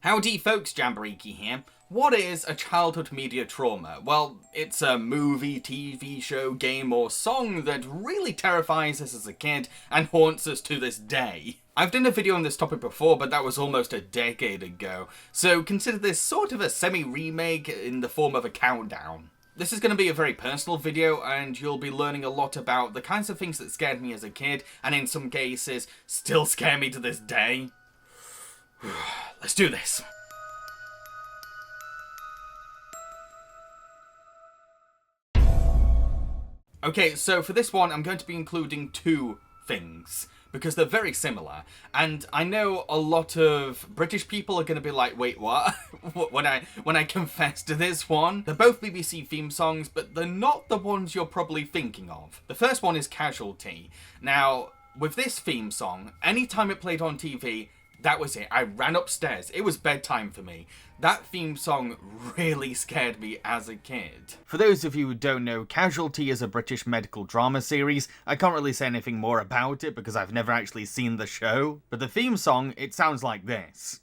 Howdy folks, Jambareeqi here. What is a childhood media trauma? Well, it's a movie, TV show, game or song that really terrifies us as a kid and haunts us to this day. I've done a video on this topic before, but that was almost a decade ago, so consider this sort of a semi-remake in the form of a countdown. This is going to be a very personal video, and you'll be learning a lot about the kinds of things that scared me as a kid, and in some cases, still scare me to this day. Let's do this. Okay, so for this one, I'm going to be including two things, because they're very similar, and I know a lot of British people are going to be like, wait, what? when I confess to this one. They're both BBC theme songs, but they're not the ones you're probably thinking of. The first one is Casualty. Now, with this theme song, anytime it played on TV, that was it. I ran upstairs. It was bedtime for me. That theme song really scared me as a kid. For those of you who don't know, Casualty is a British medical drama series. I can't really say anything more about it because I've never actually seen the show. But the theme song, it sounds like this.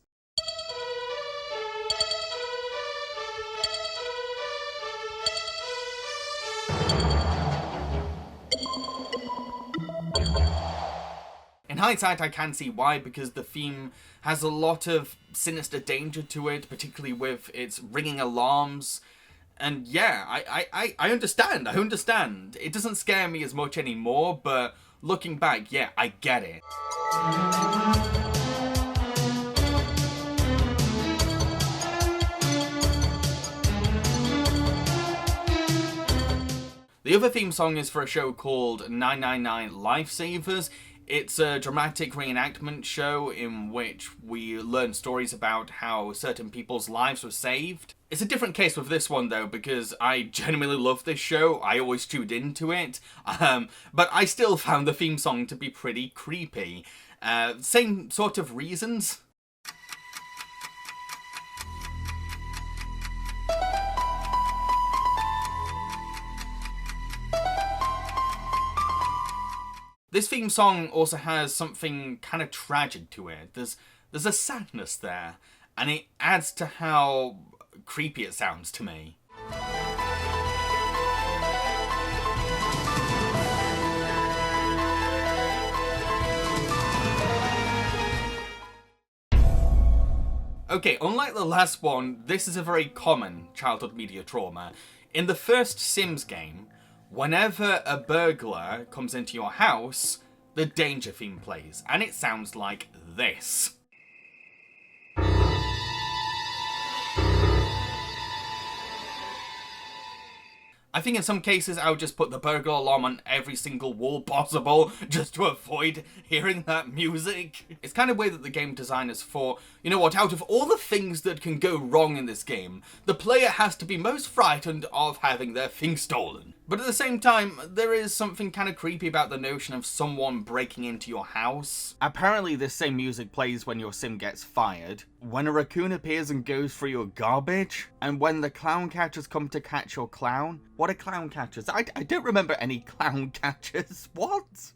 In hindsight, I can see why, because the theme has a lot of sinister danger to it, particularly with its ringing alarms. And yeah, I understand, I understand. It doesn't scare me as much anymore, but looking back, yeah, I get it. The other theme song is for a show called 999 Lifesavers. It's a dramatic reenactment show in which we learn stories about how certain people's lives were saved. It's a different case with this one though, because I genuinely love this show. I always tuned into it, but I still found the theme song to be pretty creepy. Same sort of reasons. This theme song also has something kind of tragic to it. There's a sadness there, and it adds to how creepy it sounds to me. Okay, unlike the last one, this is a very common childhood media trauma. In the first Sims game, whenever a burglar comes into your house, the danger theme plays, and it sounds like this. I think in some cases I would just put the burglar alarm on every single wall possible just to avoid hearing that music. It's kind of weird that the game designers thought, you know what, out of all the things that can go wrong in this game, the player has to be most frightened of having their things stolen. But at the same time, there is something kind of creepy about the notion of someone breaking into your house. Apparently this same music plays when your sim gets fired, when a raccoon appears and goes through your garbage, and when the clown catchers come to catch your clown. What are clown catchers? I don't remember any clown catchers. What?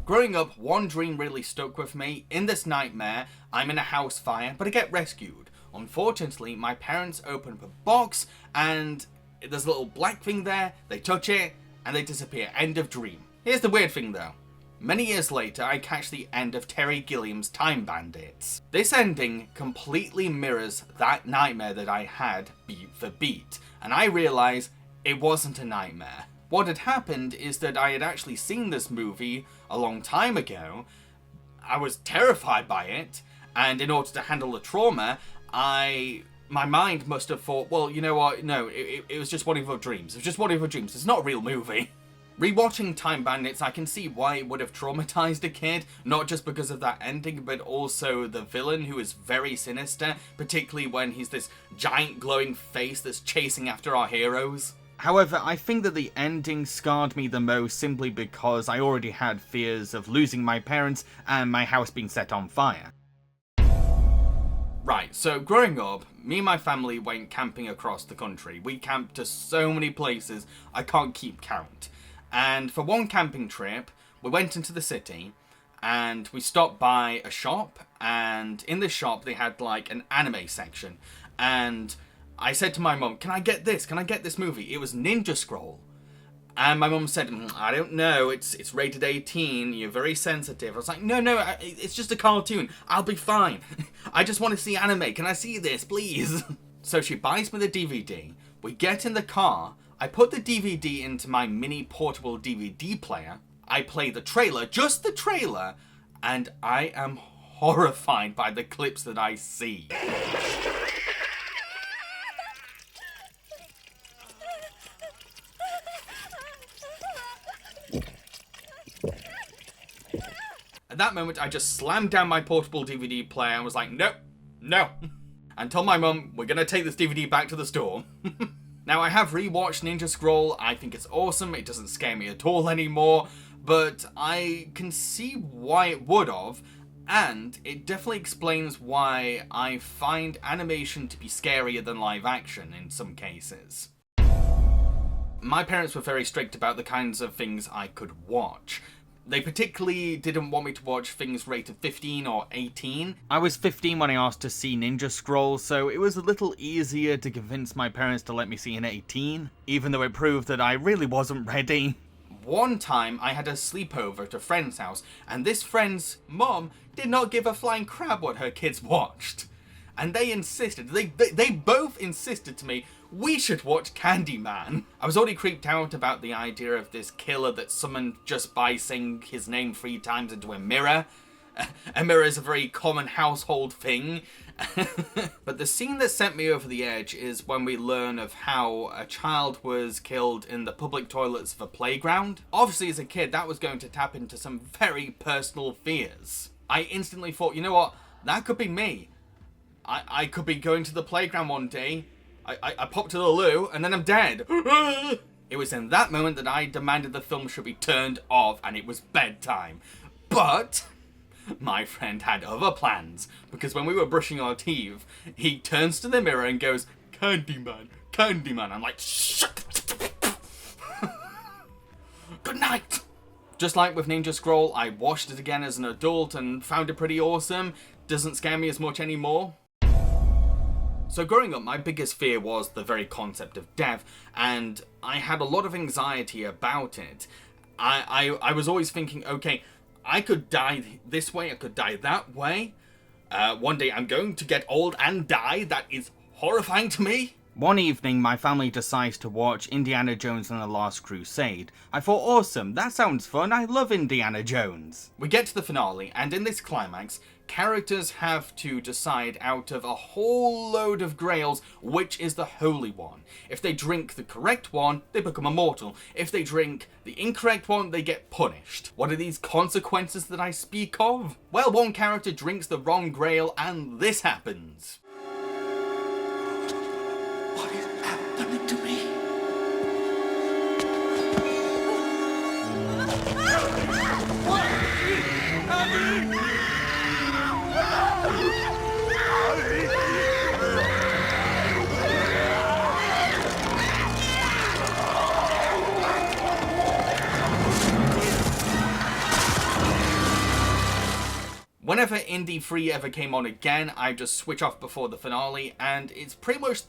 Growing up, one dream really stuck with me. In this nightmare, I'm in a house fire, but I get rescued. Unfortunately, my parents open up a box, and there's a little black thing there, they touch it, and they disappear. End of dream. Here's the weird thing though. Many years later, I catch the end of Terry Gilliam's Time Bandits. This ending completely mirrors that nightmare that I had beat for beat, and I realise it wasn't a nightmare. What had happened is that I had actually seen this movie a long time ago. I was terrified by it, and in order to handle the trauma, my mind must have thought, well, you know what, no, it was just one of your dreams. It was just one of your dreams. It's not a real movie. Rewatching Time Bandits, I can see why it would have traumatized a kid, not just because of that ending, but also the villain, who is very sinister, particularly when he's this giant glowing face that's chasing after our heroes. However, I think that the ending scarred me the most simply because I already had fears of losing my parents and my house being set on fire. Right, so growing up, me and my family went camping across the country. We camped to so many places, I can't keep count. And for one camping trip, we went into the city, and we stopped by a shop, and in this shop they had like an anime section, and I said to my mum, can I get this? Can I get this movie? It was Ninja Scroll. And my mum said, I don't know, it's rated 18, you're very sensitive. I was like, no, it's just a cartoon, I'll be fine. I just want to see anime, can I see this, please? So she buys me the DVD, we get in the car, I put the DVD into my mini portable DVD player, I play the trailer, just the trailer, and I am horrified by the clips that I see. At that moment, I just slammed down my portable DVD player and was like, no. And told my mum, we're gonna take this DVD back to the store. Now, I have rewatched Ninja Scroll. I think it's awesome. It doesn't scare me at all anymore. But I can see why it would have. And it definitely explains why I find animation to be scarier than live action in some cases. My parents were very strict about the kinds of things I could watch. They particularly didn't want me to watch things rated 15 or 18. I was 15 when I asked to see Ninja Scroll, so it was a little easier to convince my parents to let me see an 18, even though it proved that I really wasn't ready. One time, I had a sleepover at a friend's house, and this friend's mum did not give a flying crap what her kids watched. And they insisted, they both insisted to me, we should watch Candyman. I was already creeped out about the idea of this killer that's summoned just by saying his name 3 times into a mirror. A mirror is a very common household thing. But the scene that sent me over the edge is when we learn of how a child was killed in the public toilets of a playground. Obviously, as a kid, that was going to tap into some very personal fears. I instantly thought, you know what, that could be me. I could be going to the playground one day, I pop to the loo, and then I'm dead. It was in that moment that I demanded the film should be turned off, and it was bedtime. But my friend had other plans, because when we were brushing our teeth, he turns to the mirror and goes, Candyman, Candyman. I'm like, shut. Good night. Just like with Ninja Scroll, I watched it again as an adult and found it pretty awesome. Doesn't scare me as much anymore. So growing up, my biggest fear was the very concept of death, and I had a lot of anxiety about it. I was always thinking, okay, I could die this way, I could die that way. One day I'm going to get old and die. That is horrifying to me. One evening, my family decides to watch Indiana Jones and the Last Crusade. I thought, awesome, that sounds fun, I love Indiana Jones. We get to the finale, and in this climax, characters have to decide out of a whole load of grails which is the holy one. If they drink the correct one, they become immortal. If they drink the incorrect one, they get punished. What are these consequences that I speak of? Well, one character drinks the wrong grail, and this happens. What is happening to me? What is happening? Whenever Indy 3 ever came on again, I just switch off before the finale, and it's pretty much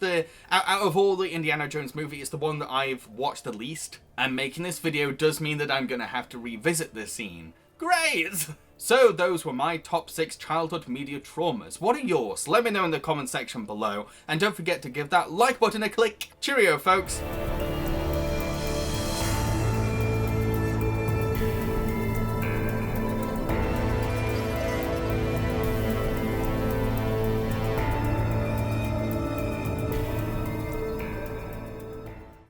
out of all the Indiana Jones movies, it's the one that I've watched the least. And making this video does mean that I'm gonna have to revisit this scene. Great! So those were my top 6 childhood media traumas. What are yours? Let me know in the comment section below, and don't forget to give that like button a click. Cheerio, folks!